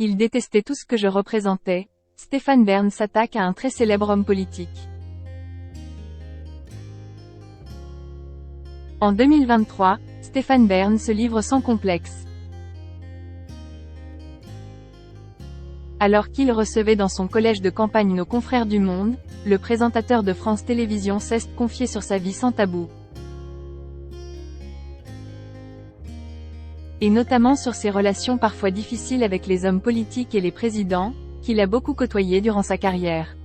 Il détestait tout ce que je représentais. Stéphane Bern s'attaque à un très célèbre homme politique. En 2023, Stéphane Bern se livre sans complexe. Alors qu'il recevait dans son collège de campagne nos confrères du Monde, le présentateur de France Télévisions s'est confié sur sa vie sans tabou. Et notamment sur ses relations parfois difficiles avec les hommes politiques et les présidents, qu'il a beaucoup côtoyés durant sa carrière.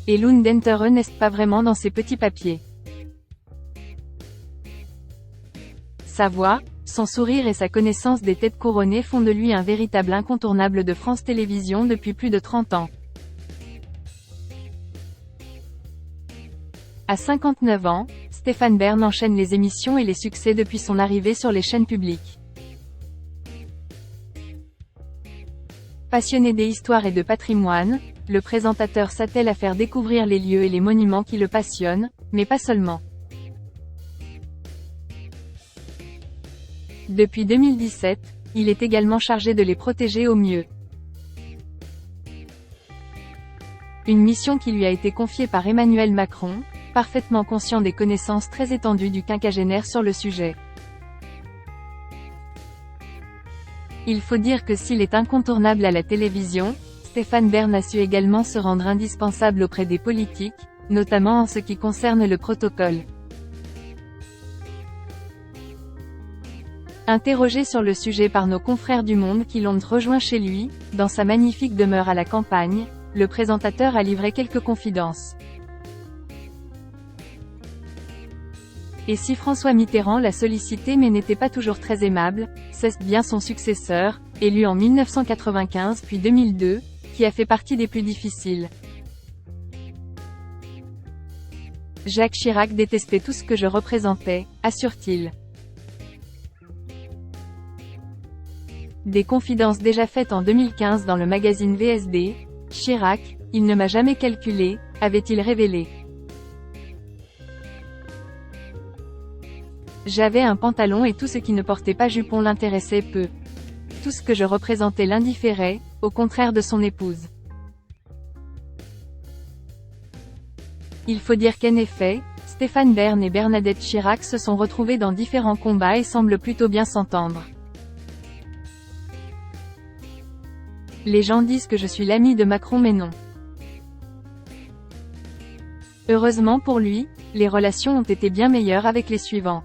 Et l'Undentere n'est pas vraiment dans ses petits papiers. Sa voix, son sourire et sa connaissance des têtes couronnées font de lui un véritable incontournable de France Télévisions depuis plus de 30 ans. À 59 ans, Stéphane Bern enchaîne les émissions et les succès depuis son arrivée sur les chaînes publiques. Passionné d'histoire et de patrimoine, le présentateur s'attelle à faire découvrir les lieux et les monuments qui le passionnent, mais pas seulement. Depuis 2017, il est également chargé de les protéger au mieux. Une mission qui lui a été confiée par Emmanuel Macron, parfaitement conscient des connaissances très étendues du quinquagénaire sur le sujet. Il faut dire que s'il est incontournable à la télévision, Stéphane Bern a su également se rendre indispensable auprès des politiques, notamment en ce qui concerne le protocole. Interrogé sur le sujet par nos confrères du Monde qui l'ont rejoint chez lui, dans sa magnifique demeure à la campagne, le présentateur a livré quelques confidences. Et si François Mitterrand l'a sollicité mais n'était pas toujours très aimable, c'est bien son successeur, élu en 1995 puis 2002, qui a fait partie des plus difficiles. Jacques Chirac détestait tout ce que je représentais, assure-t-il. Des confidences déjà faites en 2015 dans le magazine VSD, Chirac, il ne m'a jamais calculé, avait-il révélé. J'avais un pantalon et tout ce qui ne portait pas jupon l'intéressait peu. Tout ce que je représentais l'indifférait, au contraire de son épouse. Il faut dire qu'en effet, Stéphane Bern et Bernadette Chirac se sont retrouvés dans différents combats et semblent plutôt bien s'entendre. Les gens disent que je suis l'ami de Macron mais non. Heureusement pour lui, les relations ont été bien meilleures avec les suivants.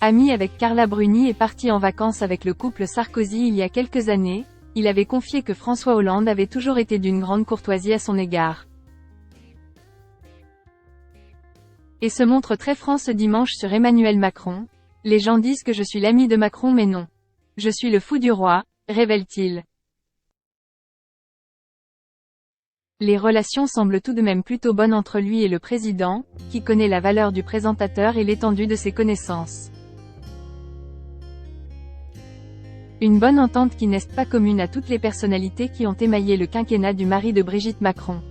Ami avec Carla Bruni et parti en vacances avec le couple Sarkozy il y a quelques années, il avait confié que François Hollande avait toujours été d'une grande courtoisie à son égard. Et se montre très franc ce dimanche sur Emmanuel Macron. Les gens disent que je suis l'ami de Macron mais non. Je suis le fou du roi, révèle-t-il. Les relations semblent tout de même plutôt bonnes entre lui et le président, qui connaît la valeur du présentateur et l'étendue de ses connaissances. Une bonne entente qui n'est pas commune à toutes les personnalités qui ont émaillé le quinquennat du mari de Brigitte Macron.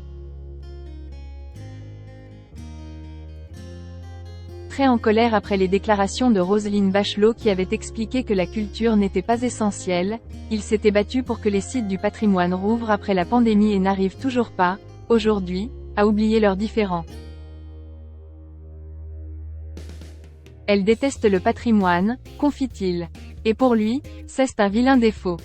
Très en colère après les déclarations de Roselyne Bachelot qui avait expliqué que la culture n'était pas essentielle, il s'était battu pour que les sites du patrimoine rouvrent après la pandémie et n'arrivent toujours pas, aujourd'hui, à oublier leurs différends. Elle déteste le patrimoine, confie-t-il. Et pour lui, c'est un vilain défaut.